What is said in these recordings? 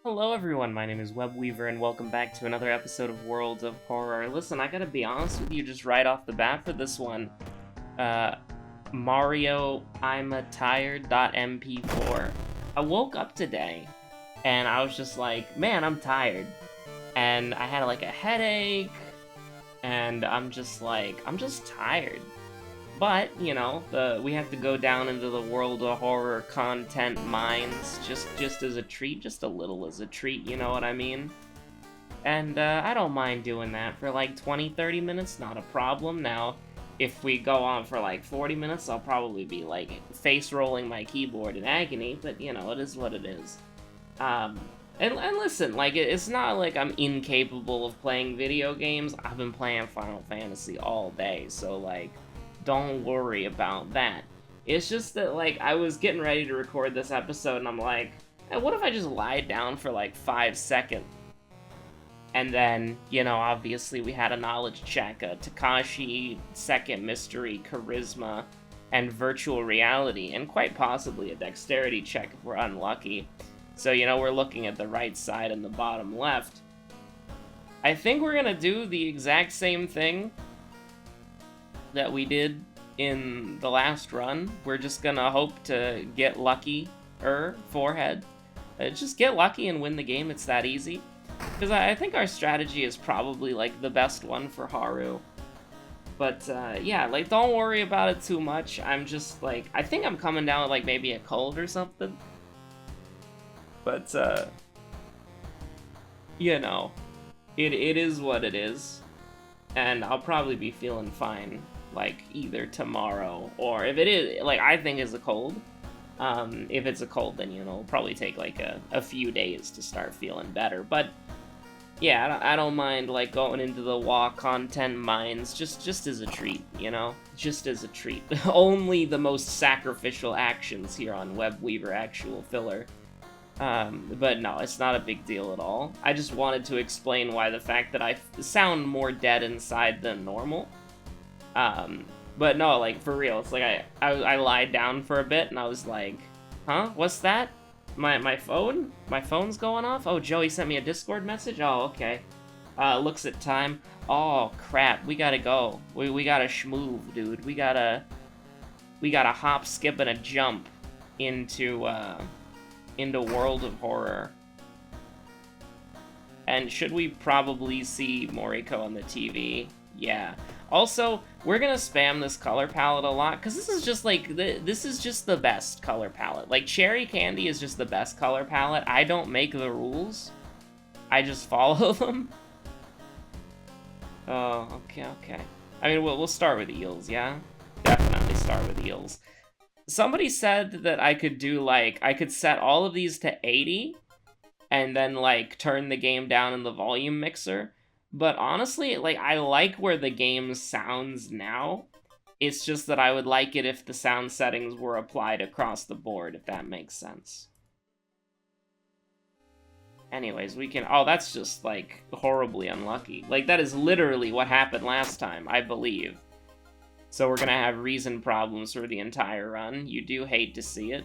Hello everyone, my name is Webweaver and welcome back to another episode of Worlds of Horror. Listen, I gotta be honest with you just right off the bat for this one. Mario I'm a tired.mp4. I woke up today and I was just like, man, I'm tired. And I had like a headache and I'm just tired. But, you know, we have to go down into the world of horror content mines just as a treat, just a little as a treat, you know what I mean? And I don't mind doing that for like 20-30 minutes, not a problem. Now, if we go on for like 40 minutes, I'll probably be like face rolling my keyboard in agony, but you know, it is what it is. And listen, like, it's not like I'm incapable of playing video games. I've been playing Final Fantasy all day, so like, don't worry about that. It's just that, like, I was getting ready to record this episode, and I'm like, hey, what if I just lied down for, like, 5 seconds? And then, you know, obviously we had a knowledge check, a Takashi, second mystery, charisma, and virtual reality, and quite possibly a dexterity check if we're unlucky. So, you know, we're looking at the right side and the bottom left. I think we're gonna do the exact same thing that we did in the last run. We're just gonna hope to get lucky, forehead. Just get lucky and win the game, it's that easy. Because I think our strategy is probably, like, the best one for Haru. But, yeah, like, don't worry about it too much. I'm just, like, I think I'm coming down with, like, maybe a cold or something. But, you know, it is what it is. And I'll probably be feeling fine, like, either tomorrow, or if it is, like, I think it's a cold. If it's a cold, then, you know, it'll probably take, like, a few days to start feeling better. But, yeah, I don't mind, like, going into the WoW content mines, just as a treat, you know? Just as a treat. Only the most sacrificial actions here on Webweaver actual filler. But no, it's not a big deal at all. I just wanted to explain why the fact that I sound more dead inside than normal. But no, like, for real, it's like I lied down for a bit and I was like, huh? What's that? My phone? My phone's going off? Oh, Joey sent me a Discord message? Oh, okay. Looks at time. Oh, crap, we gotta go. We gotta schmoove, dude. We gotta hop, skip, and a jump into World of Horror. And should we probably see Moriko on the TV? Yeah. Also, we're gonna spam this color palette a lot, because this is just, like, this is just the best color palette. Like, Cherry Candy is just the best color palette. I don't make the rules. I just follow them. Oh, okay. I mean, we'll start with eels, yeah? Definitely start with eels. Somebody said that I could do, like, I could set all of these to 80, and then, like, turn the game down in the volume mixer. But honestly, like, I like where the game sounds now. It's just that I would like it if the sound settings were applied across the board, if that makes sense. Anyways, we can... Oh, that's just, like, horribly unlucky. Like, that is literally what happened last time, I believe. So we're gonna have reason problems for the entire run. You do hate to see it.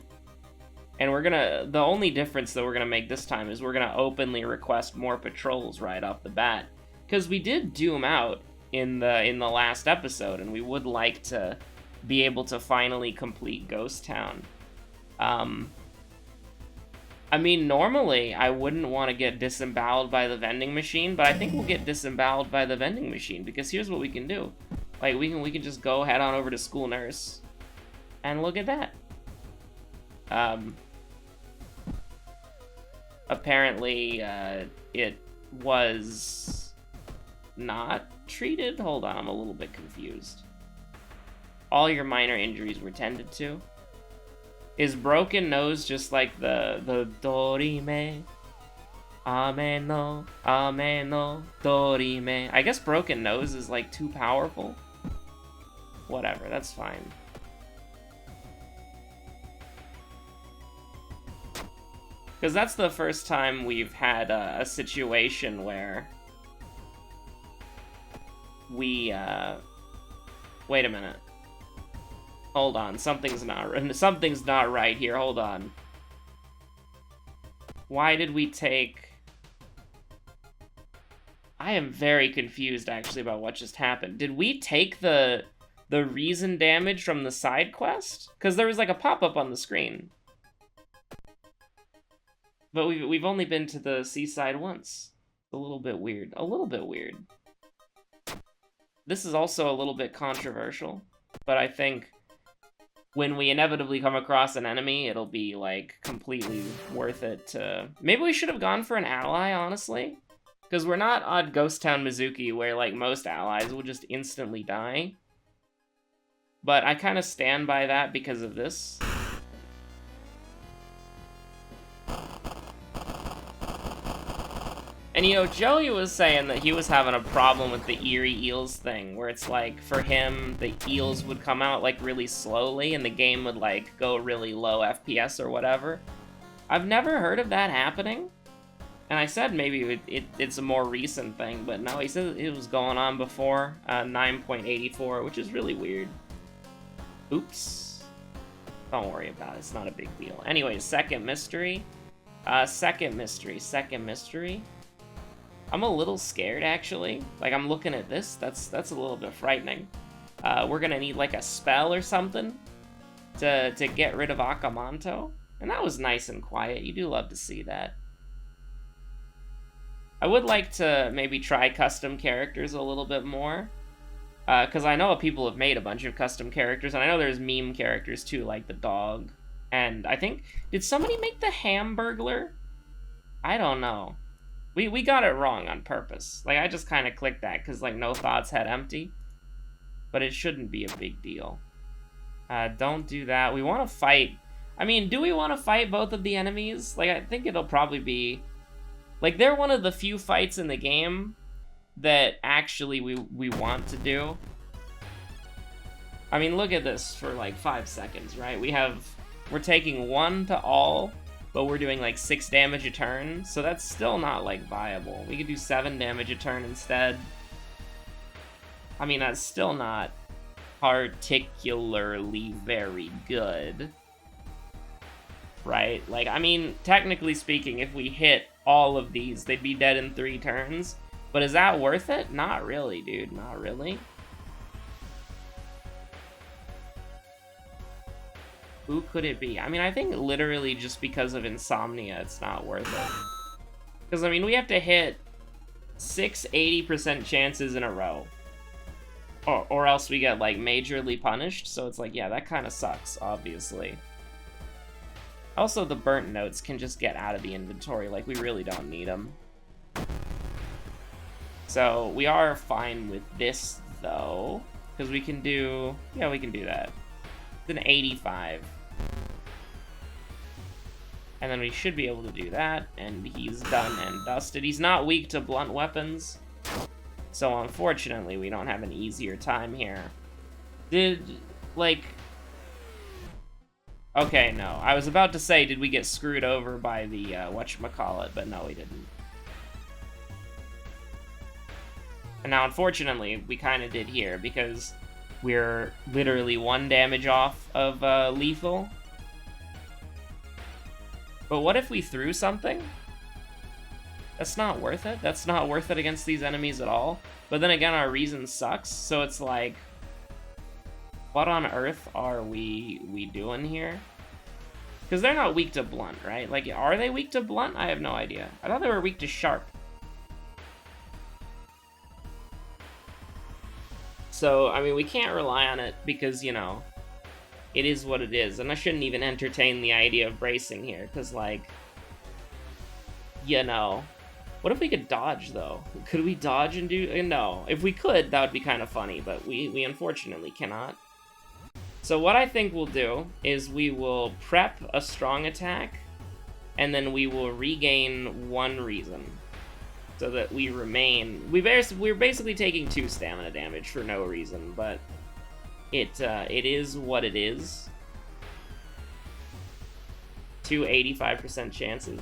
And we're gonna... The only difference that we're gonna make this time is we're gonna openly request more patrols right off the bat. Because we did doom out in the last episode, and we would like to be able to finally complete Ghost Town. I mean, normally I wouldn't want to get disemboweled by the vending machine, but I think we'll get disemboweled by the vending machine, because here's what we can do. Like, we can just go head on over to School Nurse, and look at that. Apparently, it was not treated? Hold on, I'm a little bit confused. All your minor injuries were tended to? Is broken nose just like the dorime? Ame no dorime. I guess broken nose is like too powerful. Whatever, that's fine. Because that's the first time we've had a situation where we, wait a minute. Hold on, something's not right here, hold on. Why did we take... I am very confused, actually, about what just happened. Did we take the reason damage from the side quest? Because there was, like, a pop-up on the screen. But we've only been to the seaside once. It's a little bit weird. A little bit weird. This is also a little bit controversial, but I think when we inevitably come across an enemy, it'll be, like, completely worth it to... Maybe we should have gone for an ally, honestly. Because we're not on Ghost Town Mizuki, where, like, most allies will just instantly die. But I kind of stand by that because of this. And, you know, Joey was saying that he was having a problem with the eerie eels thing, where it's like, for him, the eels would come out, like, really slowly, and the game would, like, go really low FPS or whatever. I've never heard of that happening. And I said maybe it's a more recent thing, but no, he said it was going on before 9.84, which is really weird. Oops. Don't worry about it, it's not a big deal. Anyways, second mystery. Second mystery. I'm a little scared, actually. Like, I'm looking at this, that's a little bit frightening. We're gonna need, like, a spell or something to get rid of Akamanto. And that was nice and quiet, you do love to see that. I would like to maybe try custom characters a little bit more. Because I know people have made a bunch of custom characters, and I know there's meme characters too, like the dog. And I think, did somebody make the Hamburglar? I don't know. We got it wrong on purpose. Like, I just kind of clicked that because, like, no thoughts had empty. But it shouldn't be a big deal. Don't do that. We want to fight. I mean, do we want to fight both of the enemies? Like, I think it'll probably be... Like, they're one of the few fights in the game that actually we want to do. I mean, look at this for, like, 5 seconds, right? We're taking 1 to all, but we're doing, like, 6 damage a turn, so that's still not, like, viable. We could do 7 damage a turn instead. I mean, that's still not particularly very good. Right? Like, I mean, technically speaking, if we hit all of these, they'd be dead in 3 turns. But is that worth it? Not really, dude. Not really. Who could it be? I mean, I think literally just because of Insomnia, it's not worth it. Because, I mean, we have to hit 6 80% chances in a row. Or else we get, like, majorly punished. So it's like, yeah, that kind of sucks, obviously. Also, the burnt notes can just get out of the inventory, like, we really don't need them. So, we are fine with this, though, because we can do... Yeah, we can do that. It's an 85. And then we should be able to do that, and he's done and dusted. He's not weak to blunt weapons, so unfortunately, we don't have an easier time here. Okay, no. I was about to say, did we get screwed over by the, whatchamacallit, but no, we didn't. And now, unfortunately, we kind of did here, because we're literally 1 damage off of, lethal. But what if we threw something? That's not worth it. That's not worth it against these enemies at all. But then again, our reason sucks, so it's like... What on earth are we doing here? Because they're not weak to blunt, right? Like, are they weak to blunt? I have no idea. I thought they were weak to sharp. So, I mean, we can't rely on it because, you know, it is what it is. And I shouldn't even entertain the idea of bracing here, because, like, you know... What if we could dodge, though? Could we dodge and do... No. If we could, that would be kind of funny, but we unfortunately cannot. So what I think we'll do is we will prep a strong attack, and then we will regain 1 reason. So that we remain... We're basically taking 2 stamina damage for no reason, but it is what it is. 2 85% chances.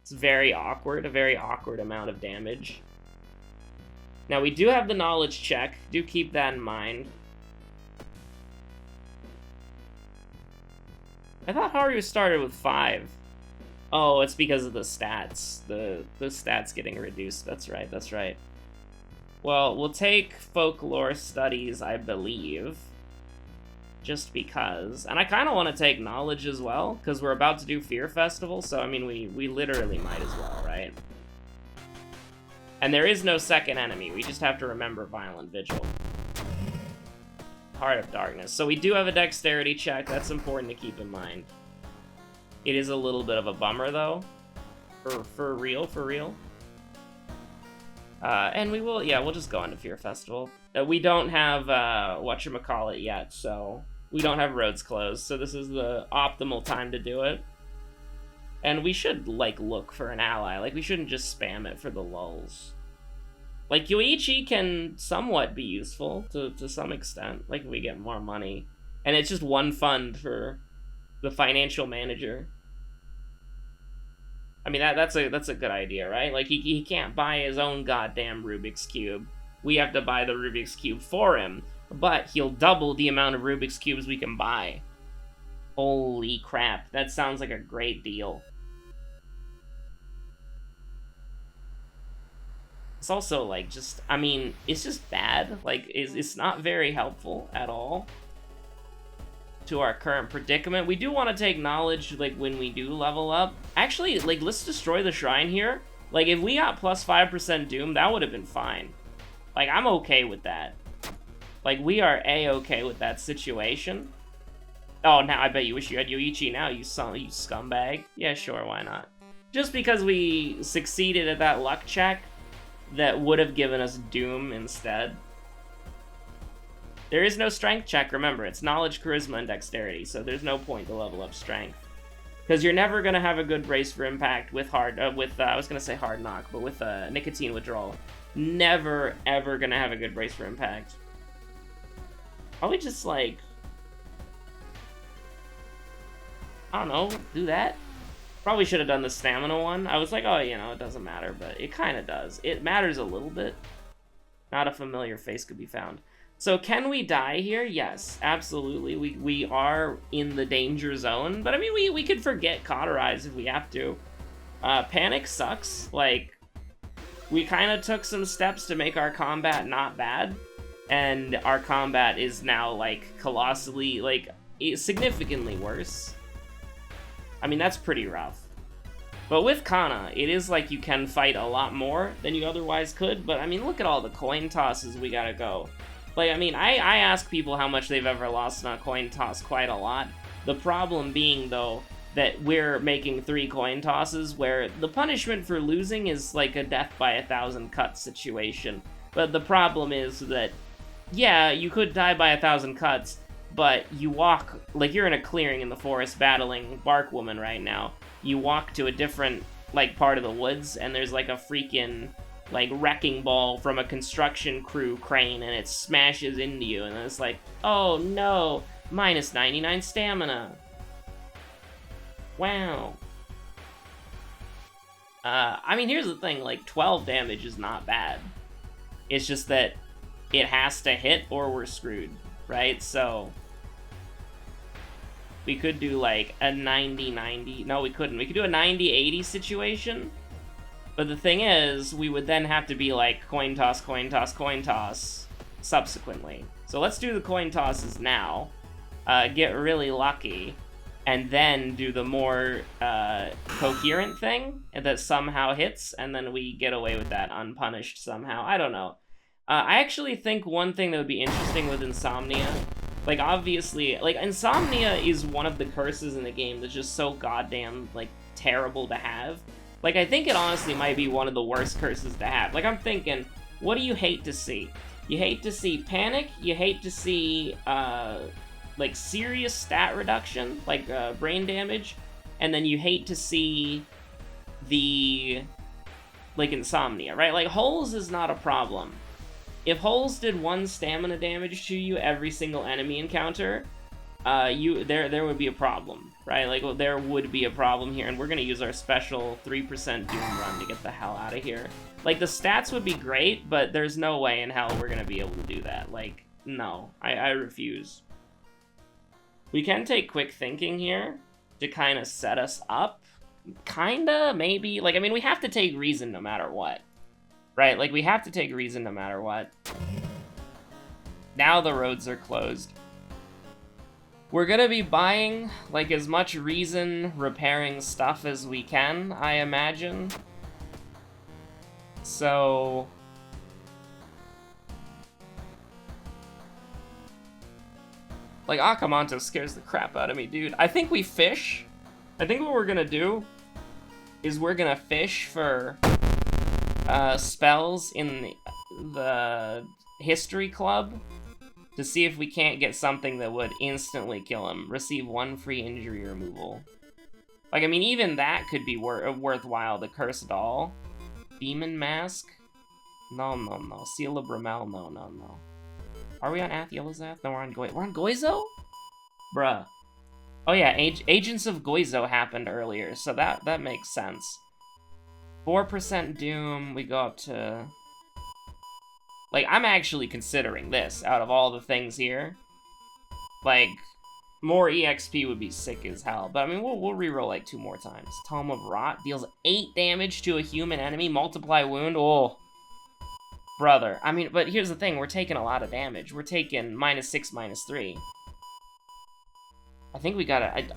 It's very awkward, a very awkward amount of damage. Now, we do have the knowledge check. Do keep that in mind. I thought Haru started with 5. Oh, it's because of the stats. The stats getting reduced. That's right, that's right. Well, we'll take folklore studies, I believe. Just because. And I kind of want to take knowledge as well, because we're about to do Fear Festival, so I mean, we literally might as well, right? And there is no second enemy, we just have to remember Violent Vigil. Heart of Darkness. So we do have a dexterity check, that's important to keep in mind. It is a little bit of a bummer, though. For real, for real. And we will, yeah, we'll just go into Fear Festival. We don't have, whatchamacallit yet, so we don't have roads closed, so this is the optimal time to do it. And we should, like, look for an ally. Like, we shouldn't just spam it for the lulz. Like, Yoichi can somewhat be useful to some extent. Like, we get more money. And it's just one fund for the financial manager. I mean, that's a good idea, right? Like, he can't buy his own goddamn Rubik's Cube. We have to buy the Rubik's Cube for him. But he'll double the amount of Rubik's Cubes we can buy. Holy crap, that sounds like a great deal. It's also, like, just, I mean, it's just bad. Like, it's not very helpful at all to our current predicament. We do want to take knowledge, like, when we do level up. Actually, like, let's destroy the shrine here. Like, if we got plus 5% Doom, that would have been fine. Like, I'm okay with that. Like, we are A-okay with that situation. Oh, now I bet you wish you had Yoichi now, you scumbag. Yeah, sure, why not? Just because we succeeded at that luck check, that would have given us Doom instead. There is no strength check, remember, it's knowledge, charisma, and dexterity, so there's no point to level up strength. Because you're never going to have a good brace for impact with I was going to say hard knock, but with nicotine withdrawal. Never, ever going to have a good brace for impact. Probably just, like, I don't know, do that? Probably should have done the stamina one. I was like, oh, you know, it doesn't matter, but it kind of does. It matters a little bit. Not a familiar face could be found. So can we die here? Yes, absolutely. We are in the danger zone, but I mean, we could forget Cauterize if we have to. Panic sucks. Like, we kind of took some steps to make our combat not bad, and our combat is now, like, colossally, like, significantly worse. I mean, that's pretty rough. But with Kana, it is like you can fight a lot more than you otherwise could, but I mean, look at all the coin tosses we gotta go. Like, I mean, I ask people how much they've ever lost on a coin toss quite a lot. The problem being, though, that we're making 3 coin tosses where the punishment for losing is like a death by 1,000 cuts situation. But the problem is that, yeah, you could die by 1,000 cuts, but you walk, like, you're in a clearing in the forest battling Bark Woman right now. You walk to a different, like, part of the woods, and there's, like, a freaking, like, wrecking ball from a construction crew crane, and it smashes into you, and it's like, oh no, minus 99 stamina. Wow. I mean, here's the thing, like, 12 damage is not bad. It's just that it has to hit or we're screwed, right? So we could do, like, a 90-90. No, we couldn't. We could do a 90-80 situation. But the thing is, we would then have to be, like, coin toss, coin toss, coin toss subsequently. So let's do the coin tosses now. Get really lucky. And then do the more coherent thing that somehow hits. And then we get away with that unpunished somehow. I don't know. I actually think one thing that would be interesting with Insomnia, like, obviously, like, Insomnia is one of the curses in the game that's just so goddamn, like, terrible to have. Like, I think it honestly might be one of the worst curses to have. Like, I'm thinking, what do you hate to see? You hate to see panic, you hate to see, like, serious stat reduction, like, brain damage, and then you hate to see the, like, insomnia, right? Like, holes is not a problem. If holes did 1 stamina damage to you every single enemy encounter, there would be a problem, right? Like, well, there would be a problem here, and we're gonna use our special 3% Doom run to get the hell out of here. Like, the stats would be great, but there's no way in hell we're gonna be able to do that. Like, no, I refuse. We can take quick thinking here to kind of set us up, Kinda, maybe. Like, I mean, we have to take reason no matter what. Right? Like, we have to take reason no matter what. Now the roads are closed. We're gonna be buying, like, as much reason repairing stuff as we can, I imagine. So... like, Akamanto scares the crap out of me, dude. I think we fish. I think what we're gonna do is we're gonna fish for spells in the history club to see if we can't get something that would instantly kill him. Receive 1 free injury removal. Like, I mean, even that could be worthwhile. The Cursed Doll. Demon Mask? No. Seal of Bramel? No. Are we on Ath-Yelazath? No, we're on Goizo? Bruh. Oh yeah, Agents of Goizo happened earlier, so that makes sense. 4% Doom, we go up to... like, I'm actually considering this out of all the things here. Like, more EXP would be sick as hell. But, I mean, we'll reroll, like, 2 more times. Tome of Rot deals 8 damage to a human enemy. Multiply wound. Oh. Brother. I mean, but here's the thing. We're taking a lot of damage. We're taking -6, -3. I think we gotta...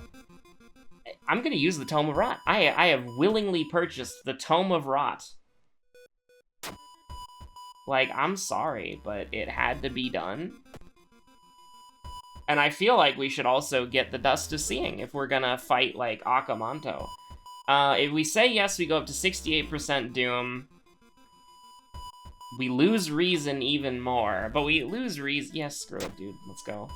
I'm gonna use the Tome of Rot. I have willingly purchased the Tome of Rot. Like, I'm sorry, but it had to be done. And I feel like we should also get the Dust of Seeing if we're gonna fight, like, Akamanto. If we say yes, we go up to 68% Doom. We lose Reason even more, but we lose Reason... yes, screw it, dude. Let's go.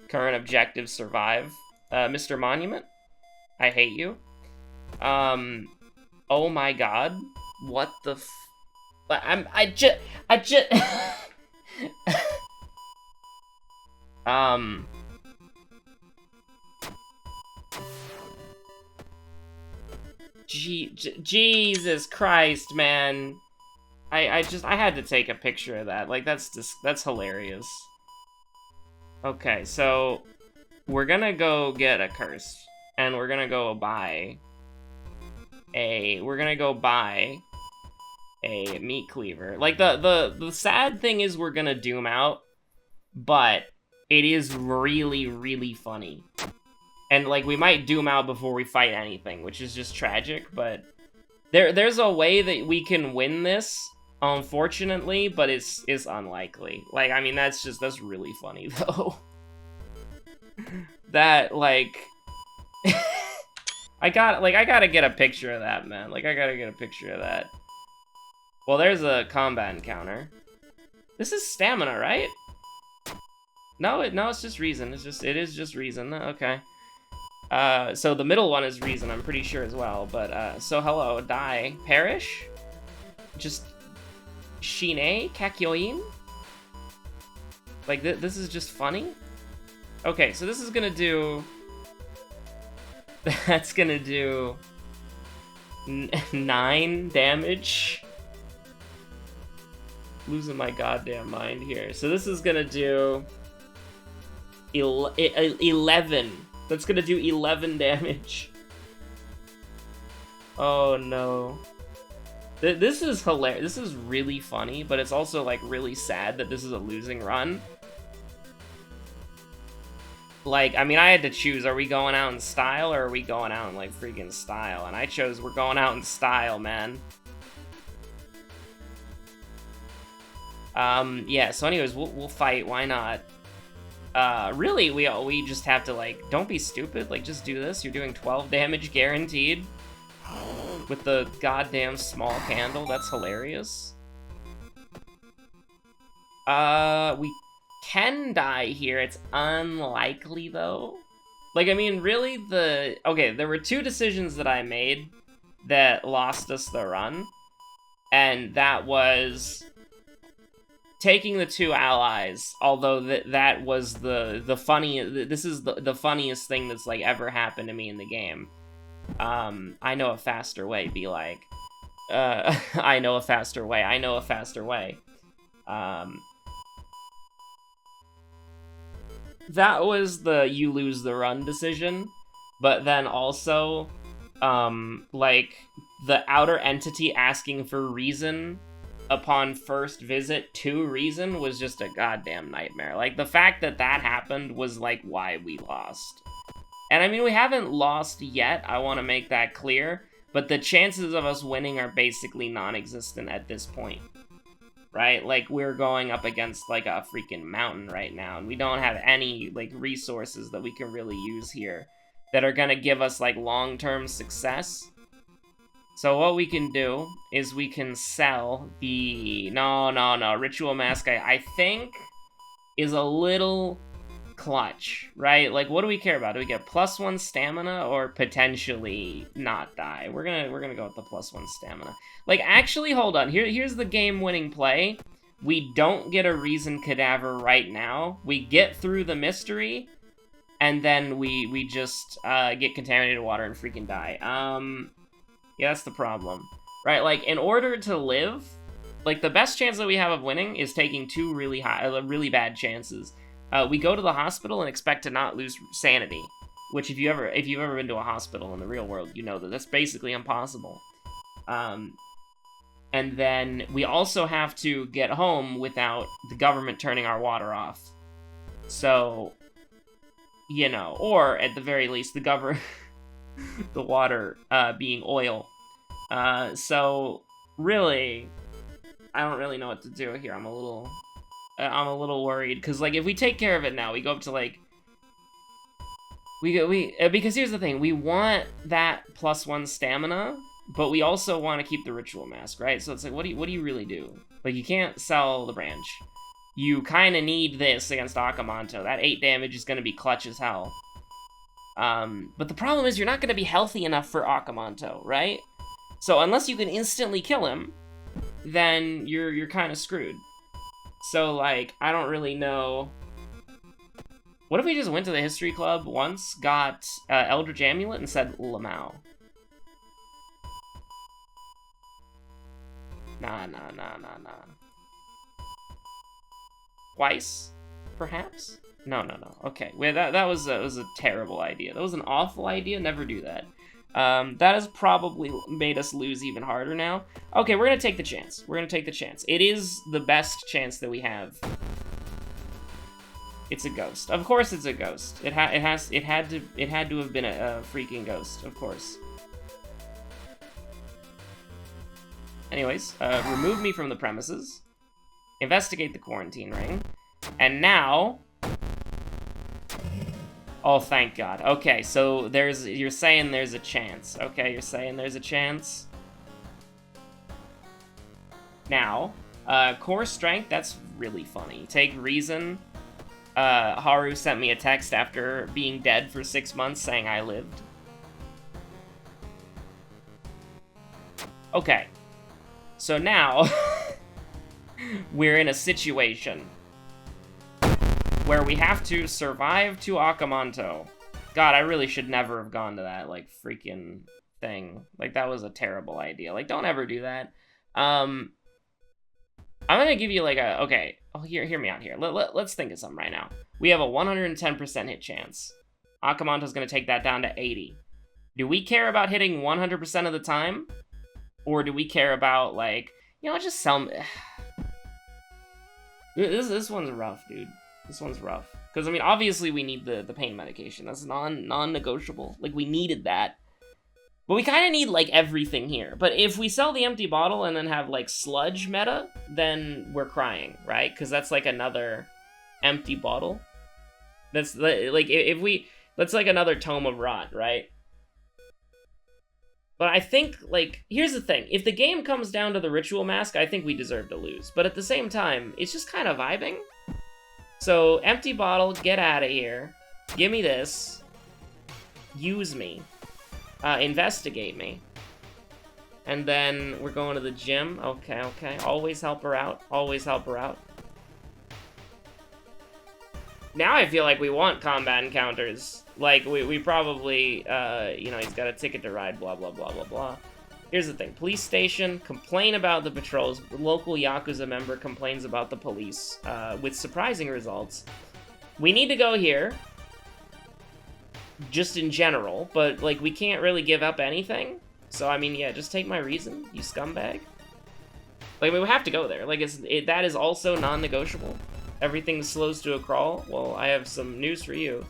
Current objective, survive. Mr. Monument, I hate you. Oh my god. What the f... I just... Jesus Christ, man. I had to take a picture of that. Like, that's hilarious. Okay, so we're gonna go get a curse, and we're gonna go buy a meat cleaver. Like, the sad thing is we're gonna doom out, but it is really, really funny. And, like, we might doom out before we fight anything, which is just tragic, but there's a way that we can win this, unfortunately, but it's unlikely. Like, I mean, that's really funny, though. That, like... I gotta get a picture of that, man. Like, I gotta get a picture of that. Well, there's a combat encounter. This is stamina, right? No, it's just reason. It is just reason. Okay. So the middle one is reason, I'm pretty sure as well. But, so hello, die, perish? Just... Shine? Kakyoin? Like, this is just funny? Okay, so this is gonna do... that's gonna do... 9 damage? Losing my goddamn mind here. So this is gonna do... 11. That's gonna do 11 damage. Oh no. This is hilarious. This is really funny, but it's also, like, really sad that this is a losing run. Like, I mean, I had to choose, are we going out in style, or are we going out in, like, freaking style? And I chose we're going out in style, man. Yeah, so anyways, we'll fight, why not? Really, we just have to, like, don't be stupid, like, just do this. You're doing 12 damage guaranteed. With the goddamn small candle, that's hilarious. We can die here, it's unlikely, though. Like, I mean, really, okay, there were 2 decisions that I made that lost us the run. And that was... taking the 2 allies, although that was the funniest... this is the funniest thing that's, like, ever happened to me in the game. I know a faster way, be like. I know a faster way, I know a faster way. that was the you lose the run decision, but then also, like, the outer entity asking for reason upon first visit to reason was just a goddamn nightmare. Like, the fact that that happened was, like, why we lost. And I mean, we haven't lost yet, I want to make that clear, but the chances of us winning are basically non-existent at this point. Right? Like, we're going up against, like, a freaking mountain right now, and we don't have any, like, resources that we can really use here that are gonna give us, like, long-term success. So what we can do is we can sell the... No. Ritual Mask, I think, is a little clutch, right? Like, what do we care about? Do we get +1 stamina or potentially not die? We're gonna go with the +1 stamina. Like, actually, hold on. Here's the game-winning play. We don't get a reason cadaver right now. We get through the mystery, and then we just get contaminated water and freaking die. Yeah, that's the problem, right? Like, in order to live, like, the best chance that we have of winning is taking two really bad chances. We go to the hospital and expect to not lose sanity, which if you've ever been to a hospital in the real world, you know that that's basically impossible. And then we also have to get home without the government turning our water off. So, you know, or at the very least, the water being oil. So really, I don't really know what to do here. I'm a little worried, because, like, if we take care of it now, we go up to, like, because here's the thing, we want that +1 stamina, but we also want to keep the Ritual Mask, right? So it's like, what do you really do? Like, you can't sell the branch. You kind of need this against Akamanto. That 8 damage is going to be clutch as hell. But the problem is you're not going to be healthy enough for Akamanto, right? So unless you can instantly kill him, then you're kind of screwed. So, like, I don't really know. What if we just went to the History Club once, got Eldritch Amulet, and said Lamau? Nah. Twice, perhaps? No. Okay, wait, that was a terrible idea. That was an awful idea. Never do that. That has probably made us lose even harder now. Okay, we're gonna take the chance. It is the best chance that we have. It's a ghost. Of course, it's a ghost. It had to have been a freaking ghost. Of course. Anyways, remove me from the premises. Investigate the quarantine ring, and now. Oh, thank God. Okay, so you're saying there's a chance. Okay, you're saying there's a chance. Now, core strength, that's really funny. Take reason. Haru sent me a text after being dead for 6 months saying I lived. Okay. So now, we're in a situation where we have to survive to Akamanto. God, I really should never have gone to that, like, freaking thing. Like, that was a terrible idea. Like, don't ever do that. I'm gonna give you, like, okay, hear me out here. Let's think of something right now. We have a 110% hit chance. Akamanto's gonna take that down to 80. Do we care about hitting 100% of the time? Or do we care about, like, you know, just some... This one's rough, dude. This one's rough. Because, I mean, obviously we need the pain medication. That's non-negotiable. Like, we needed that. But we kind of need, like, everything here. But if we sell the empty bottle and then have, like, sludge meta, then we're crying, right? Because that's, like, another empty bottle. That's, like, if we... That's, like, another Tome of Rot, right? But I think, like, here's the thing. If the game comes down to the Ritual Mask, I think we deserve to lose. But at the same time, it's just kind of vibing. So, empty bottle, get out of here. Give me this. Use me. Investigate me. And then we're going to the gym. Okay. Always help her out. Now I feel like we want combat encounters. Like, we probably, you know, he's got a ticket to ride, blah, blah, blah, blah, blah. Here's the thing. Police station, complain about the patrols. The local Yakuza member complains about the police, with surprising results. we need to go here. Just in general, but, like, we can't really give up anything. So, I mean, yeah, just take my reason, you scumbag. Like, we have to go there. Like, that is also non-negotiable. Everything slows to a crawl. Well, I have some news for you.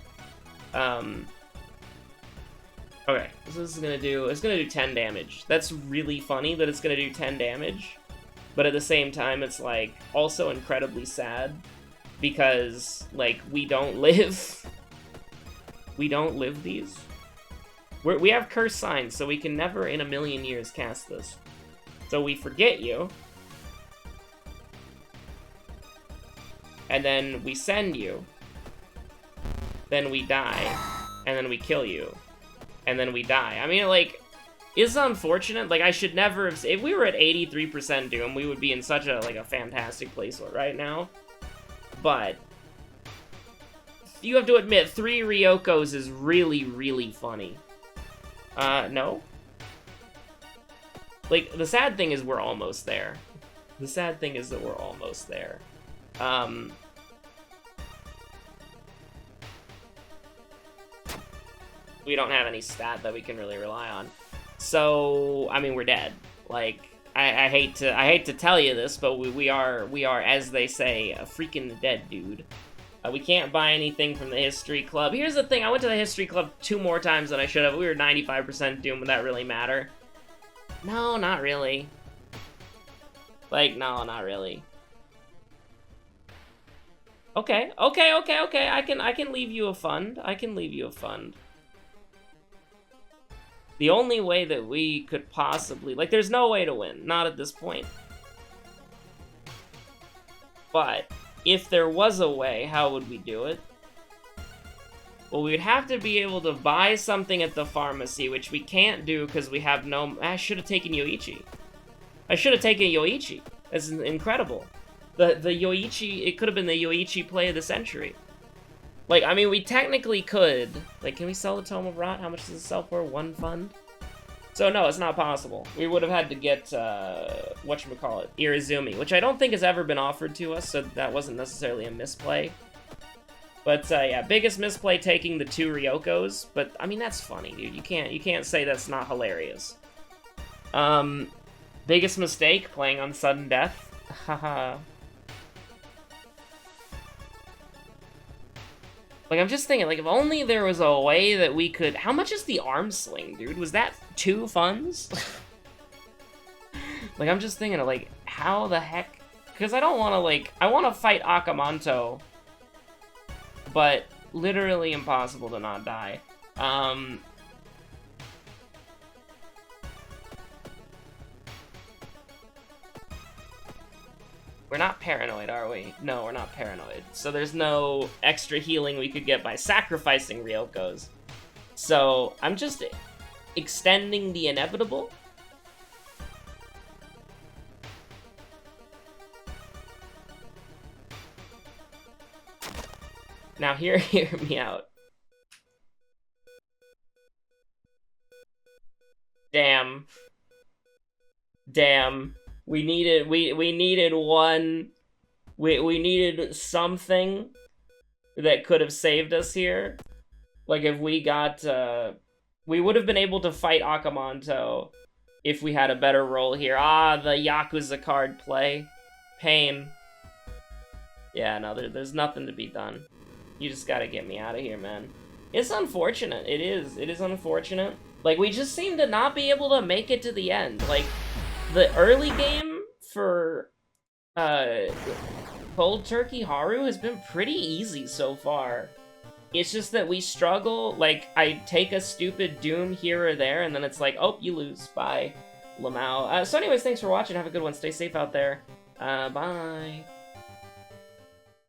Okay, so this is gonna do, it's gonna do 10 damage. That's really funny that it's gonna do 10 damage, but at the same time, it's, like, also incredibly sad, because, like, we don't live. We don't live these. We have curse signs, so we can never in a million years cast this. So we forget you. And then we send you. Then we die. And then we kill you. And then we die. I mean, like, it's unfortunate. Like, I should never have... If we were at 83% Doom, we would be in such a, like, a fantastic place right now. But... you have to admit, 3 Ryokos is really, really funny. No? Like, the sad thing is we're almost there. The sad thing is that we're almost there. We don't have any stat that we can really rely on. So, I mean, we're dead. Like, I hate to tell you this, but we are, as they say, a freaking dead dude. We can't buy anything from the History Club. Here's the thing, I went to the History Club 2 more times than I should have. We were 95% Doom, would that really matter? No, not really. Like, no, not really. Okay. I can leave you a fund. I can leave you a fund. The only way that we could possibly... like, there's no way to win. Not at this point. But... if there was a way, how would we do it? Well, we would have to be able to buy something at the pharmacy, which we can't do because we have no... I should have taken Yoichi. I should have taken Yoichi. That's incredible. The Yoichi... it could have been the Yoichi play of the century. Like, I mean, we technically could... like, can we sell the Tome of Rot? How much does it sell for? 1 fund? So, no, it's not possible. We would have had to get, whatchamacallit, Irizumi, which I don't think has ever been offered to us, so that wasn't necessarily a misplay. But, yeah, biggest misplay taking the 2 Ryokos, but, I mean, that's funny, dude. You can't say that's not hilarious. Biggest mistake, playing on sudden death. Haha. Like, I'm just thinking, like, if only there was a way that we could... how much is the arm sling, dude? Was that 2 funds? Like, I'm just thinking of, like, how the heck... because I don't want to, like... I want to fight Akamanto, but literally impossible to not die. We're not paranoid, are we? No, we're not paranoid. So there's no extra healing we could get by sacrificing Ryokos. So I'm just extending the inevitable. Now hear me out. Damn. We needed we needed something that could have saved us here. Like if we got we would have been able to fight Akamanto if we had a better roll here. Ah, the Yakuza card play. Pain. Yeah, no, there's nothing to be done. You just gotta get me out of here, man. It's unfortunate. It is unfortunate. Like, we just seem to not be able to make it to the end. Like, the early game for Cold Turkey Haru has been pretty easy so far. It's just that we struggle. Like, I take a stupid Doom here or there, and then it's like, oh, you lose. Bye, Lamau. So anyways, thanks for watching. Have a good one. Stay safe out there. Bye.